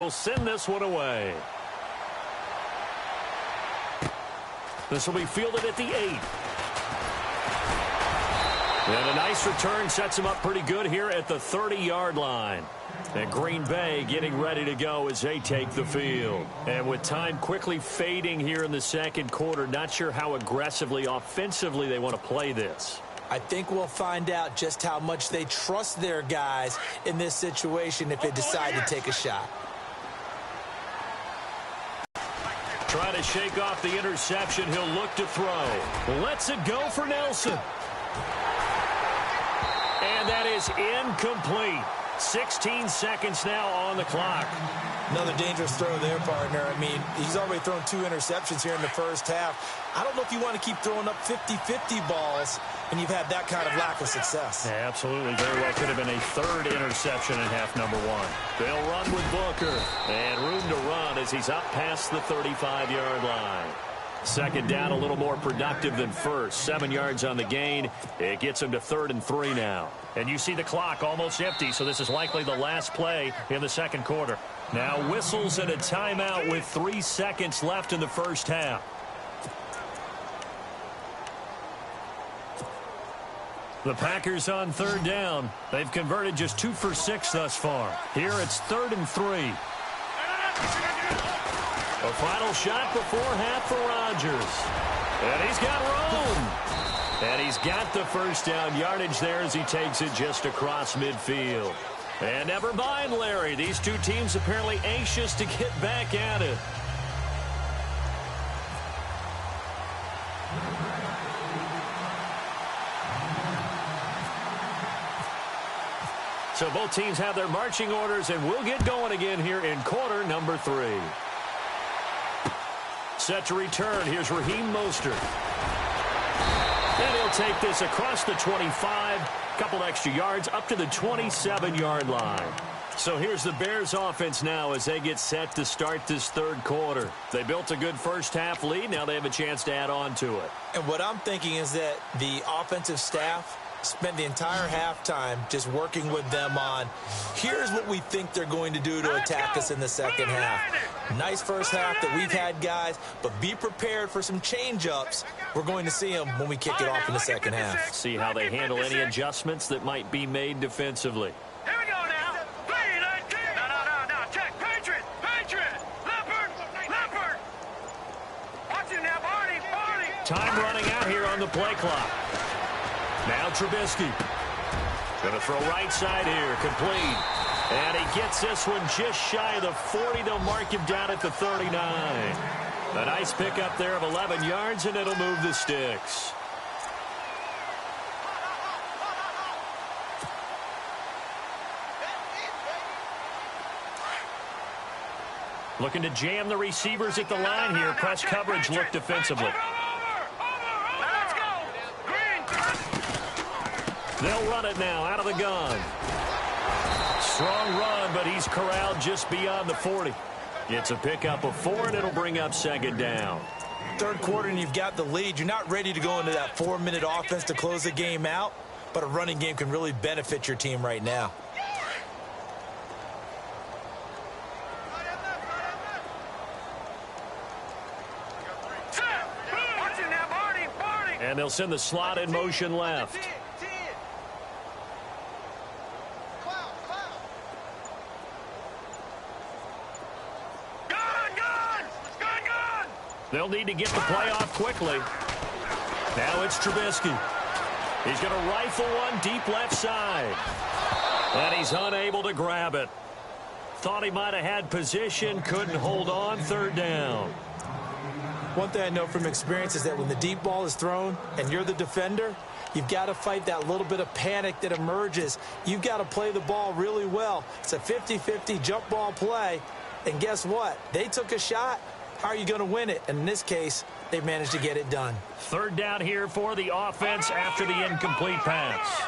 Will send this one away. This will be fielded at the 8. And a nice return sets him up pretty good here at the 30-yard line. And Green Bay getting ready to go as they take the field. And with time quickly fading here in the second quarter, not sure how aggressively, offensively they want to play this. I think we'll find out just how much they trust their guys in this situation if they decide to take a shot. Trying to shake off the interception. He'll look to throw. Lets it go for Nelson. And that is incomplete. 16 seconds now on the clock. Another dangerous throw there, partner. I mean, he's already thrown 2 interceptions here in the first half. I don't know if you want to keep throwing up 50-50 balls when you've had that kind of lack of success. Yeah, absolutely. Very well could have been a 3rd interception in half number 1. They'll run with Booker. And room to run as he's up past the 35-yard line. Second down, a little more productive than first. 7 yards on the gain. It gets him to 3rd and 3 now. And you see the clock almost empty, so this is likely the last play in the second quarter. Now whistles and a timeout with 3 seconds left in the first half. The Packers on 3rd down. They've converted just 2 for 6 thus far. Here it's 3rd and 3. A final shot before half for Rodgers. And he's got room. And he's got the first down yardage there as he takes it just across midfield. And never mind, Larry. These two teams apparently anxious to get back at it. So both teams have their marching orders, and we'll get going again here in quarter number 3. Set to return. Here's Raheem Mostert. And he'll take this across the 25. Couple extra yards up to the 27-yard line. So here's the Bears offense now as they get set to start this third quarter. They built a good first half lead. Now they have a chance to add on to it. And what I'm thinking is that the offensive staff spent the entire halftime just working with them on, here's what we think they're going to do to attack us in the second half. Nice first half that we've had, guys, but be prepared for some change-ups. We're going to see them when we kick it off in the second half. See how they handle any adjustments that might be made defensively. Here we go now. No. Check. Patriot. Leopard. Watch him now, Barney. Time running out here on the play clock. Now Trubisky. Going to throw right side here. Complete. And he gets this one just shy of the 40. They'll mark him down at the 39. A nice pickup there of 11 yards, and it'll move the sticks. Looking to jam the receivers at the line here. Press coverage look defensively. They'll run it now out of the gun. Strong run, but he's corralled just beyond the 40. It's a pickup of 4, and it'll bring up second down. Third quarter, and you've got the lead. You're not ready to go into that 4-minute offense to close the game out, but a running game can really benefit your team right now. And they'll send the slot in motion left. They'll need to get the play off quickly. Now it's Trubisky. He's going to rifle one deep left side. And he's unable to grab it. Thought he might have had position, couldn't hold on, third down. One thing I know from experience is that when the deep ball is thrown and you're the defender, you've got to fight that little bit of panic that emerges. You've got to play the ball really well. It's a 50-50 jump ball play. And guess what? They took a shot. How are you going to win it? And in this case, they managed to get it done. Third down here for the offense after the incomplete pass.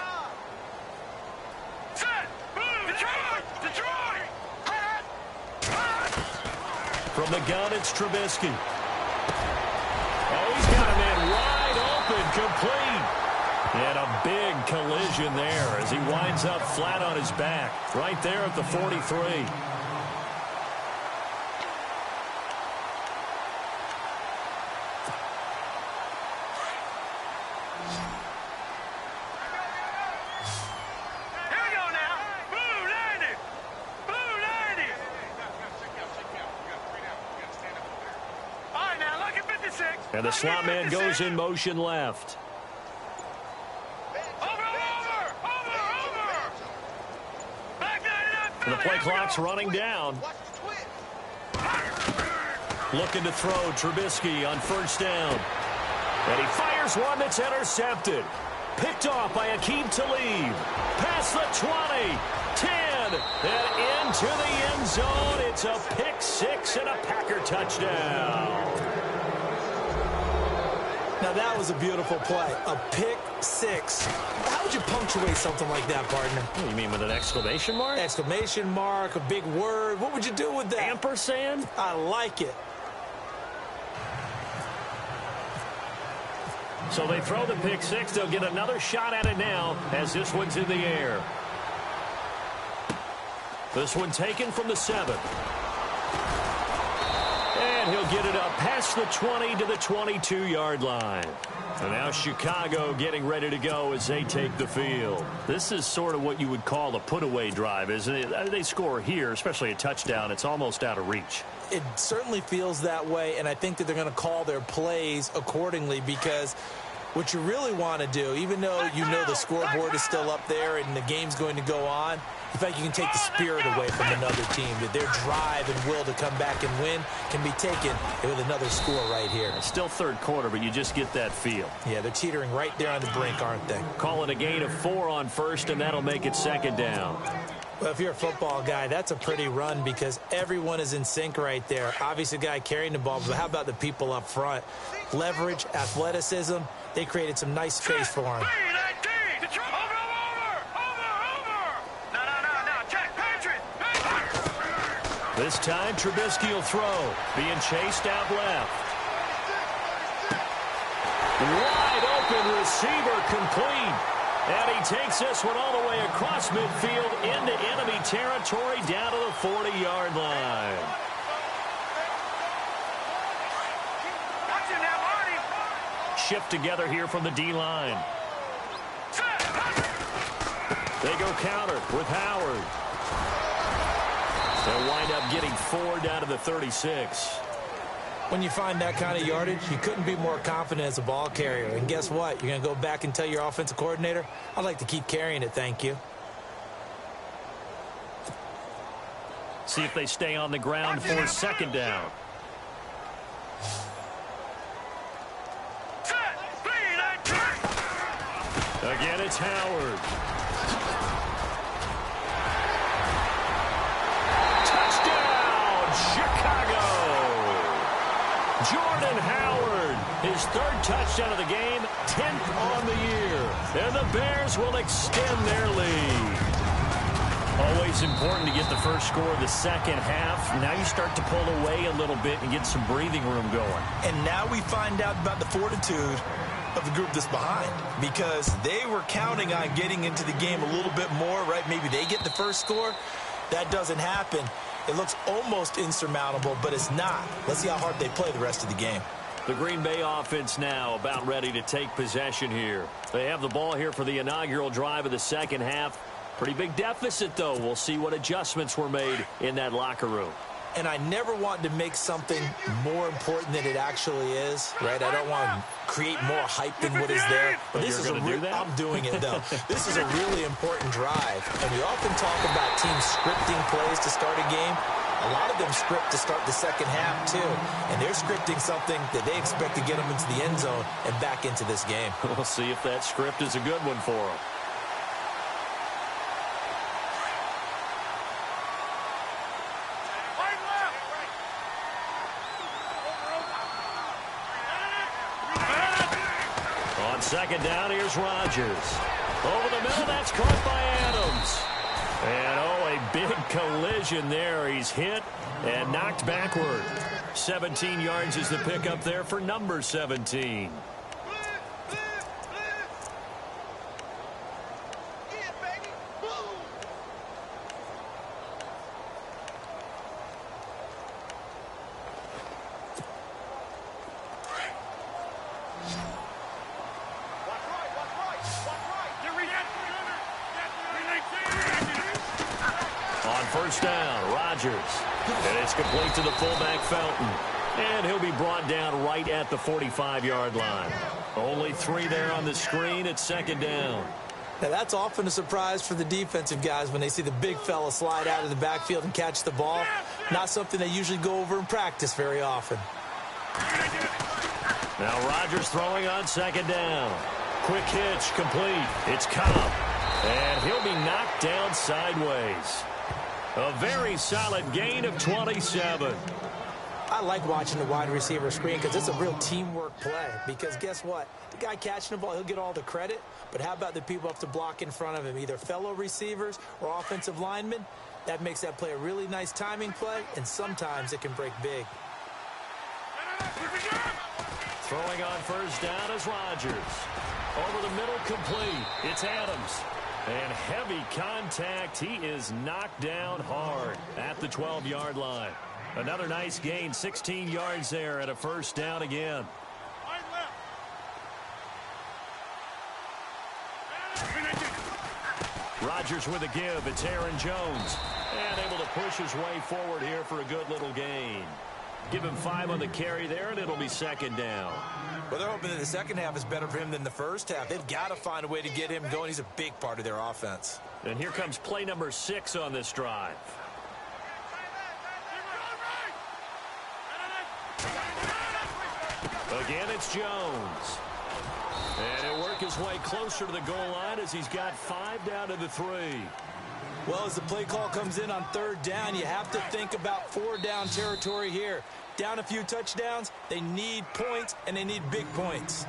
From the gun, it's Trubisky. Oh, he's got a man wide open, complete. And a big collision there as he winds up flat on his back right there at the 43. And the slot man goes in motion left. And the play clock's running down. Looking to throw, Trubisky on first down. And he fires one that's intercepted. Picked off by Akeem Talib. Past the 20, 10, and into the end zone. It's a pick six and a Packer touchdown. Now that was a beautiful play. A pick six. How would you punctuate something like that, partner? What do you mean, with an exclamation mark? Exclamation mark, a big word. What would you do with that? Ampersand? I like it. So they throw the pick six. They'll get another shot at it now as this one's in the air. This one taken from the 7. And he'll get it up past the 20 to the 22-yard line. And now Chicago getting ready to go as they take the field. This is sort of what you would call a put-away drive, isn't it? They score here, especially a touchdown. It's almost out of reach. It certainly feels that way, and I think that they're going to call their plays accordingly because what you really want to do, even though you know the scoreboard is still up there and the game's going to go on, in fact, you can take the spirit away from another team. That their drive and will to come back and win can be taken with another score right here. It's still third quarter, but you just get that feel. Yeah, they're teetering right there on the brink, aren't they? Call it a gain of 4 on first, and that'll make it second down. Well, if you're a football guy, that's a pretty run because everyone is in sync right there. Obviously, the guy carrying the ball, but how about the people up front? Leverage, athleticism, they created some nice space for him. This time, Trubisky will throw, being chased out left. Wide open receiver complete. And he takes this one all the way across midfield into enemy territory down to the 40-yard line. Shift together here from the D-line. They go counter with Howard. They'll wind up getting 4 down to the 36. When you find that kind of yardage, you couldn't be more confident as a ball carrier. And guess what? You're going to go back and tell your offensive coordinator, I'd like to keep carrying it, thank you. See if they stay on the ground for second down. Again, it's Howard. Jordan Howard, his 3rd touchdown of the game, 10th on the year. And the Bears will extend their lead. Always important to get the first score of the second half. Now you start to pull away a little bit and get some breathing room going. And now we find out about the fortitude of the group that's behind because they were counting on getting into the game a little bit more, right? Maybe they get the first score. That doesn't happen. It looks almost insurmountable, but it's not. Let's see how hard they play the rest of the game. The Green Bay offense now about ready to take possession here. They have the ball here for the inaugural drive of the second half. Pretty big deficit, though. We'll see what adjustments were made in that locker room. And I never want to make something more important than it actually is, right? I don't want to create more hype than what is there. But this is I'm doing it, though. This is a really important drive. And we often talk about teams scripting plays to start a game. A lot of them script to start the second half, too. And they're scripting something that they expect to get them into the end zone and back into this game. We'll see if that script is a good one for them. Second down, here's Rodgers. Over the middle, that's caught by Adams. And, oh, a big collision there. He's hit and knocked backward. 17 yards is the pickup there for number 17. First down, Rodgers. And it's complete to the fullback, Felton. And he'll be brought down right at the 45-yard line. Only 3 there on the screen at second down. Now, that's often a surprise for the defensive guys when they see the big fella slide out of the backfield and catch the ball. Not something they usually go over in practice very often. Now Rodgers throwing on second down. Quick hitch, complete. It's Cobb. And he'll be knocked down sideways. A very solid gain of 27. I like watching the wide receiver screen because it's a real teamwork play. Because guess what? The guy catching the ball, he'll get all the credit. But how about the people up to block in front of him, either fellow receivers or offensive linemen? That makes that play a really nice timing play, and sometimes it can break big. Throwing on first down is Rodgers. Over the middle, complete. It's Adams. And heavy contact. He is knocked down hard at the 12-yard line. Another nice gain, 16 yards there, and a first down again. Rodgers with a give. It's Aaron Jones. And able to push his way forward here for a good little gain. Give him 5 on the carry there, and it'll be second down. Well, they're hoping that the second half is better for him than the first half. They've got to find a way to get him going. He's a big part of their offense. And here comes play number 6 on this drive. Again, it's Jones. And he'll work his way closer to the goal line as he's got 5 down to the 3. Well, as the play call comes in on third down, you have to think about 4-down territory here. Down a few touchdowns, they need points, and they need big points.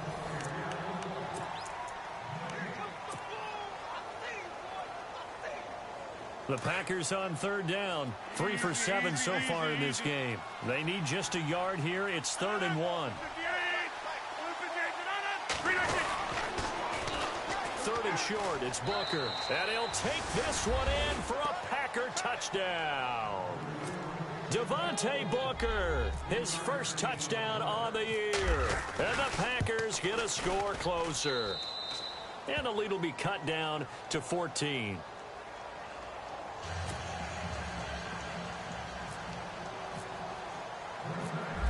The Packers on third down. 3 for 7 so far in this game. They need just a yard here. It's 3rd and 1. 3rd and short. It's Booker. And he'll take this one in for a Packer touchdown. Devontae Booker, his first touchdown on the year. And the Packers get a score closer. And the lead will be cut down to 14.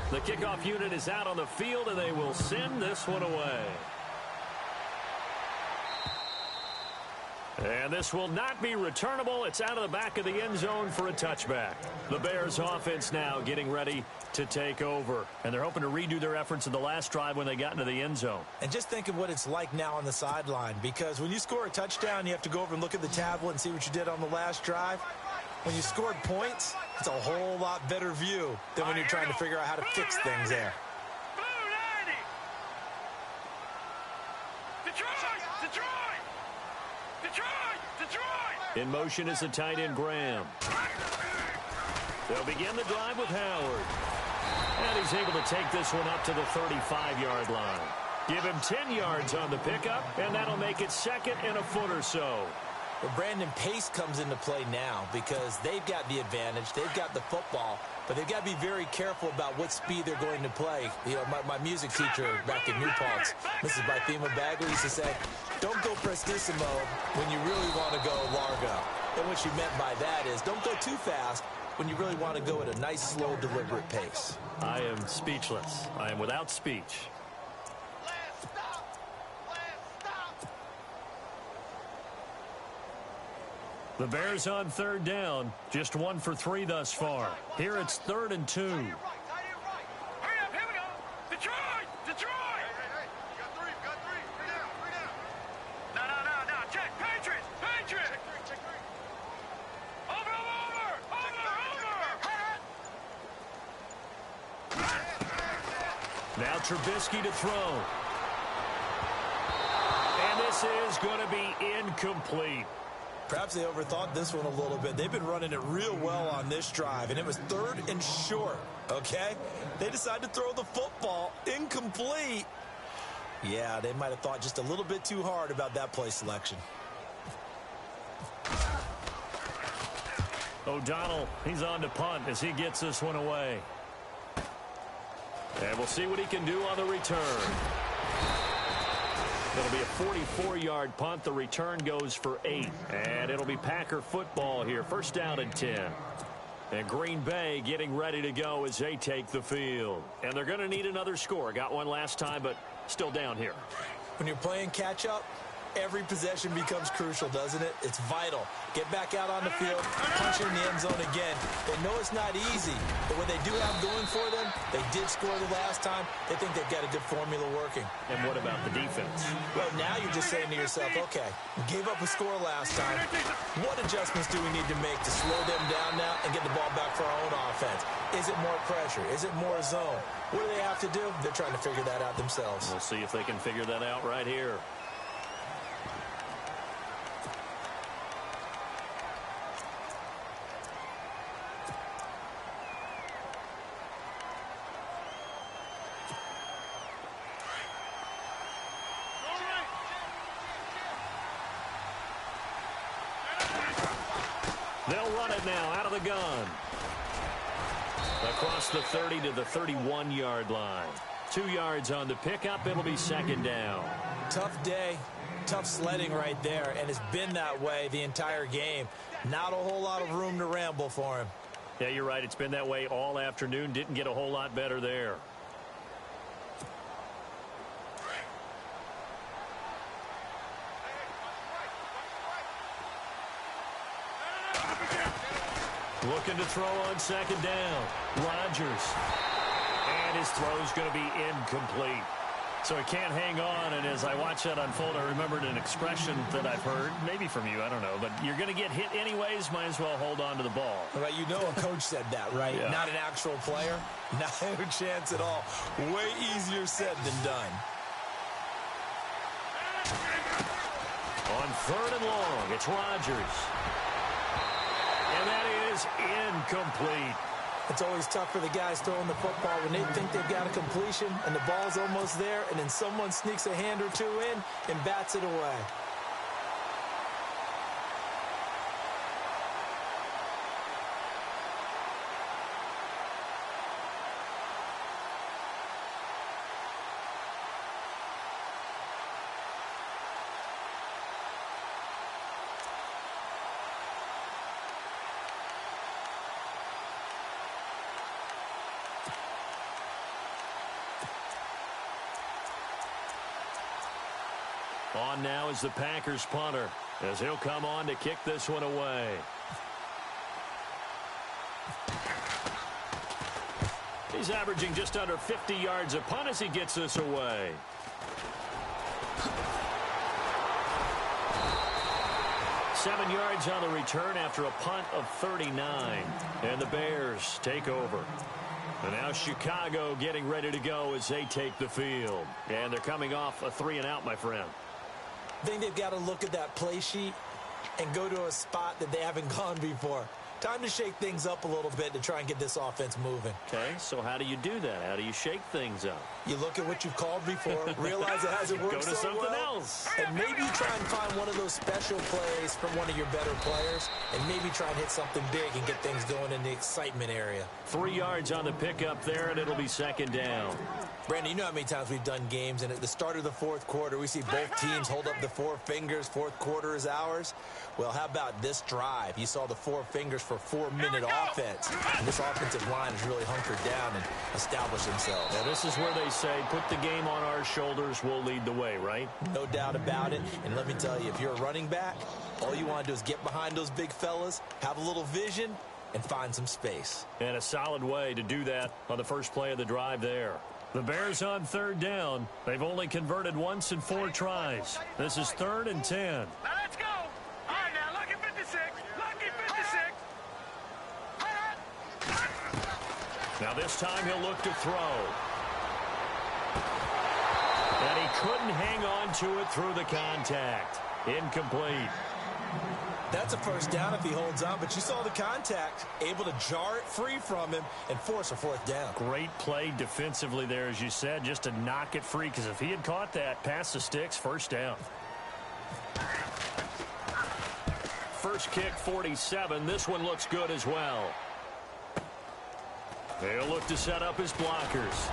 The kickoff unit is out on the field, and they will send this one away. And this will not be returnable. It's out of the back of the end zone for a touchback. The Bears offense now getting ready to take over. And they're hoping to redo their efforts in the last drive when they got into the end zone. And just think of what it's like now on the sideline. Because when you score a touchdown, you have to go over and look at the tablet and see what you did on the last drive. When you scored points, it's a whole lot better view than when you're trying to figure out how to fix things there. In motion is the tight end Graham. They'll begin the drive with Howard. And he's able to take this one up to the 35-yard line. Give him 10 yards on the pickup, and that'll make it 2nd and a foot or so. Well, Brandon, pace comes into play now because they've got the advantage. They've got the football, but they've got to be very careful about what speed they're going to play. You know, my music teacher back in New Paltz, Mrs. Bythema Bagley, used to say, don't go prestissimo when you really want to go largo. And what she meant by that is don't go too fast when you really want to go at a nice, slow, deliberate pace. I am speechless. I am without speech. The Bears on third down, just 1 for 3 thus far. Here it's 3rd and 2. Hurry up, here we go. Detroit! Detroit! Hey, you got 3, you got 3. 3 down, 3 down. No. Check, Patriots! Check 3. Over! Now Trubisky to throw. And this is going to be incomplete. Perhaps they overthought this one a little bit. They've been running it real well on this drive, and it was 3rd and short, okay? They decided to throw the football incomplete. Yeah, they might have thought just a little bit too hard about that play selection. O'Donnell, he's on to punt as he gets this one away. And we'll see what he can do on the return. It'll be a 44-yard punt. The return goes for 8. And it'll be Packer football here. 1st down and 10. And Green Bay getting ready to go as they take the field. And they're going to need another score. Got one last time, but still down here. When you're playing catch-up, every possession becomes crucial, doesn't it? It's vital. Get back out on the field, punch in the end zone again. They know it's not easy, but what they do have going for them, they did score the last time. They think they've got a good formula working. And what about the defense? Well, now you're just saying to yourself, okay, we gave up a score last time. What adjustments do we need to make to slow them down now and get the ball back for our own offense? Is it more pressure? Is it more zone? What do they have to do? They're trying to figure that out themselves. We'll see if they can figure that out right here. They'll run it now out of the gun. Across the 30 to the 31-yard line. 2 yards on the pickup. It'll be second down. Tough day, tough sledding right there, and it's been that way the entire game. Not a whole lot of room to ramble for him. Yeah, you're right. It's been that way all afternoon. Didn't get a whole lot better there. Looking to throw on second down. Rodgers. And his throw's going to be incomplete. So he can't hang on, and as I watch that unfold, I remembered an expression that I've heard, maybe from you, I don't know, but you're going to get hit anyways, might as well hold on to the ball. Right, you know a coach said that, right? Yeah. Not an actual player. No chance at all. Way easier said than done. On third and long, it's Rodgers. And that is incomplete. It's always tough for the guys throwing the football when they think they've got a completion and the ball's almost there, and then someone sneaks a hand or two in and bats it away. On now is the Packers punter, as he'll come on to kick this one away. He's averaging just under 50 yards a punt as he gets this away. Seven yards on the return after a punt of 39. And the Bears take over. And now Chicago getting ready to go as they take the field. And they're coming off a 3-and-out, my friend. I think they've got to look at that play sheet and go to a spot that they haven't gone before. Time to shake things up a little bit to try and get this offense moving. Okay, so how do you do that? How do you shake things up? You look at what you've called before, realize it hasn't worked Go to so something well, else. and maybe try and find one of those special plays from one of your better players, and maybe try and hit something big and get things going in the excitement area. 3 yards on the pickup there, and it'll be second down. Brandon, you know how many times we've done games, and at the start of the fourth quarter, we see both teams hold up the four fingers, fourth quarter is ours. Well, how about this drive? You saw the four fingers for 4-minute offense, and this offensive line has really hunkered down and established themselves. Now, this is where they say, put the game on our shoulders, we'll lead the way, right? No doubt about it, and let me tell you, if you're a running back, all you want to do is get behind those big fellas, have a little vision, and find some space. And a solid way to do that on the first play of the drive there. The Bears on third down. They've only converted once in 4 tries. This is 3rd and 10. Now let's go. All right, now, lucky 56. Lucky 56. Now this time he'll look to throw. And he couldn't hang on to it through the contact. Incomplete. That's a first down if he holds on, but you saw the contact, able to jar it free from him and force a fourth down. Great play defensively there, as you said, just to knock it free, because if he had caught that, past the sticks, first down. First kick, 47. This one looks good as well. They'll look to set up his blockers.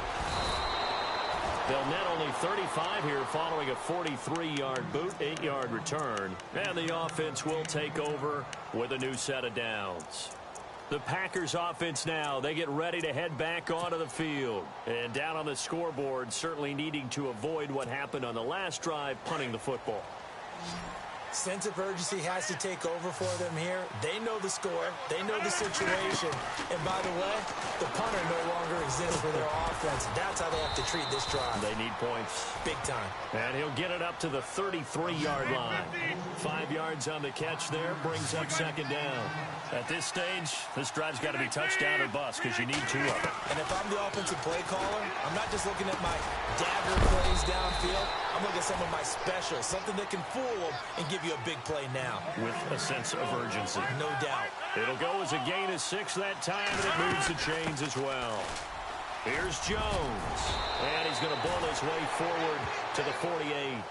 They'll net only 35 here following a 43-yard boot, 8-yard return. And the offense will take over with a new set of downs. The Packers offense now, they get ready to head back onto the field. And down on the scoreboard, certainly needing to avoid what happened on the last drive, punting the football. Sense of urgency has to take over for them here. They know the score. They know the situation. And by the way, the punter no longer exists for their offense. That's how they have to treat this drive. They need points. Big time. And he'll get it up to the 33-yard line. 5 yards on the catch there, brings up second down. At this stage, this drive's got to be touchdown or bust because you need 2 of them. And if I'm the offensive play caller, I'm not just looking at my dagger plays downfield. I'm looking at some of my specials, something that can fool them and give you a big play now. With a sense of urgency. No doubt. It'll go as a gain of 6 that time, and it moves the chains as well. Here's Jones. And he's going to bowl his way forward to the 48.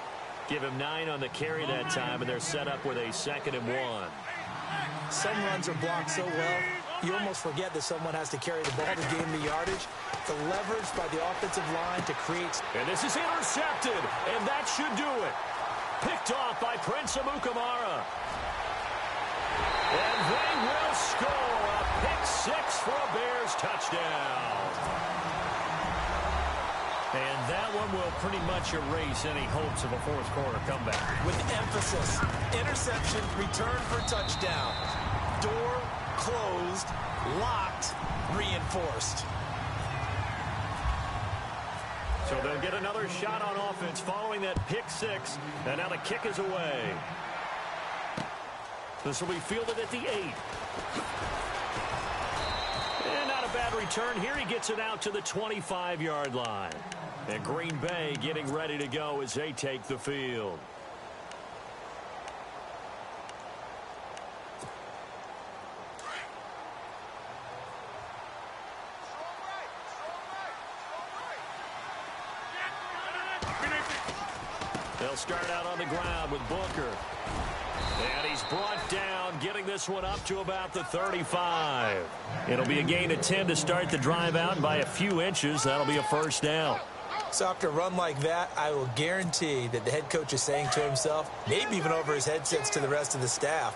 Give him 9 on the carry that time, and they're set up with a 2nd and 1. Some runs are blocked so well, you almost forget that someone has to carry the ball to gain the yardage. The leverage by the offensive line to create. And this is intercepted, and that should do it. Picked off by Prince Amukamara. And they will score a pick-6 for a Bears touchdown. And that one will pretty much erase any hopes of a fourth-quarter comeback. With emphasis, interception, return for touchdown. Door closed, locked, reinforced. So they'll get another shot on offense following that pick-6. And now the kick is away. This will be fielded at the 8. And not a bad return here. He gets it out to the 25-yard line. And Green Bay getting ready to go as they take the field. They'll start out on the ground with Booker. And he's brought down, getting this one up to about the 35. It'll be a gain of 10 to start the drive out by a few inches. That'll be a first down. So after a run like that, I will guarantee that the head coach is saying to himself, maybe even over his headsets to the rest of the staff,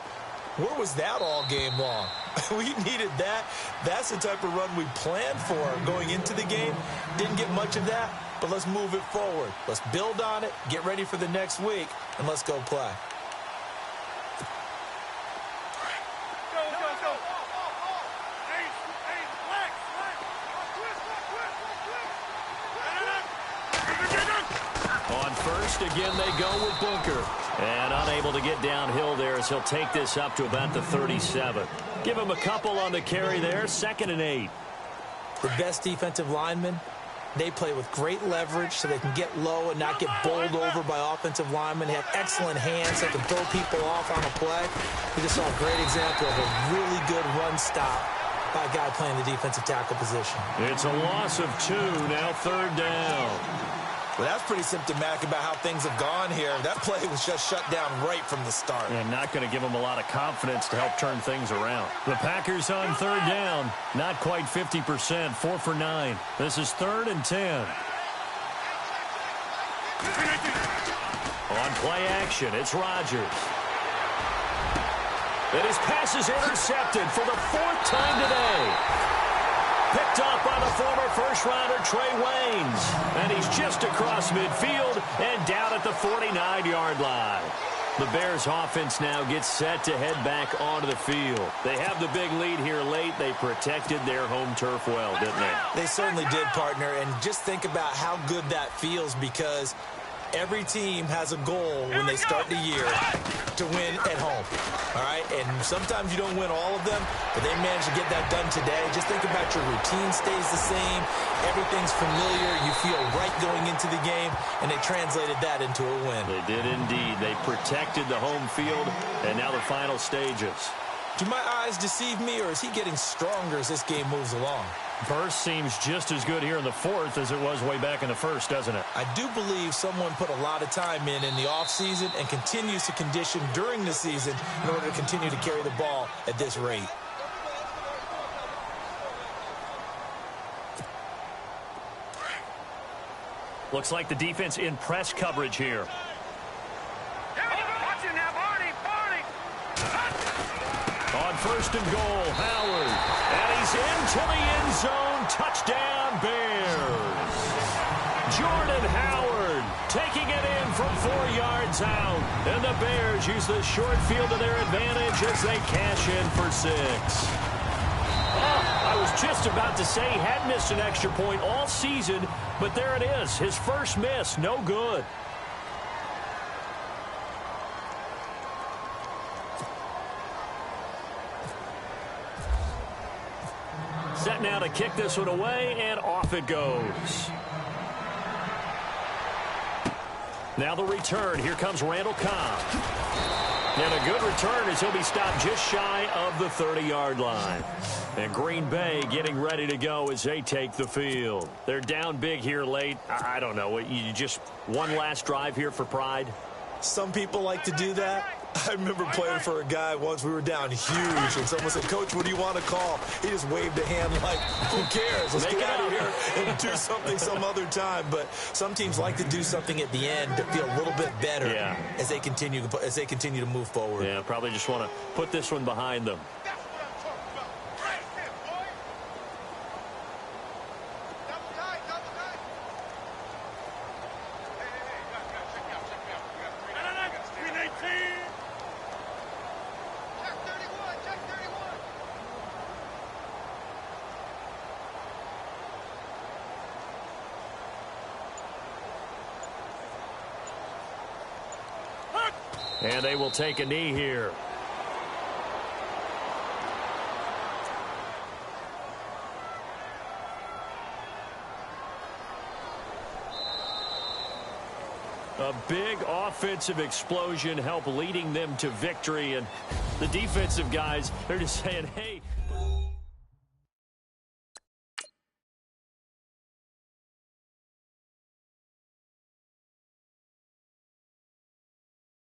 where was that all game long? We needed that. That's the type of run we planned for going into the game. Didn't get much of that, but let's move it forward. Let's build on it, get ready for the next week, and let's go play. On first, again, they go with Booker. And unable to get downhill there as he'll take this up to about the 37. Give him a couple on the carry there, 2nd and 8. The best defensive linemen, they play with great leverage so they can get low and not get bowled over by offensive linemen. They have excellent hands. They can throw people off on a play. We just saw a great example of a really good run stop by a guy playing the defensive tackle position. It's a loss of 2, now 3rd down. Well, that's pretty symptomatic about how things have gone here. That play was just shut down right from the start. And not going to give them a lot of confidence to help turn things around. The Packers on 3rd down. Not quite 50%, 4 for 9. This is 3rd and 10. On play action, it's Rodgers. And his pass is intercepted for the 4th time today. Picked off by the former first-rounder Trey Waynes. And he's just across midfield and down at the 49-yard line. The Bears offense now gets set to head back onto the field. They have the big lead here late. They protected their home turf well, didn't they? They certainly did, partner. And just think about how good that feels, because every team has a goal when they start the year to win at home. All right? And sometimes you don't win all of them, but they managed to get that done today. Just think about your routine stays the same. Everything's familiar. You feel right going into the game, and they translated that into a win. They did indeed. They protected the home field, and now the final stages. Do my eyes deceive me, or is he getting stronger as this game moves along? Burst seems just as good here in the 4th as it was way back in the 1st, doesn't it? I do believe someone put a lot of time in the offseason and continues to condition during the season in order to continue to carry the ball at this rate. Looks like the defense in press coverage here. Watch him now, Barney! On 1st first and goal. Howard. And he's into the end zone. Touchdown, Bears. Jordan Howard taking it in from 4 yards out. And the Bears use the short field to their advantage as they cash in for 6. I was just about to say he had missed an extra point all season, but there it is. His first miss, no good. Set now to kick this one away, and off it goes. Now the return. Here comes Randall Cobb. And a good return as he'll be stopped just shy of the 30-yard line. And Green Bay getting ready to go as they take the field. They're down big here late. I don't know. You just one last drive here for pride? Some people like to do that. I remember playing for a guy once. We were down huge, and someone said, "Coach, what do you want to call?" He just waved a hand like, who cares? Let's get out of here and do something some other time. But some teams like to do something at the end to feel a little bit better as they continue to move forward. Yeah, probably just want to put this one behind them. And they will take a knee here. A big offensive explosion helped leading them to victory. And the defensive guys, they're just saying, hey,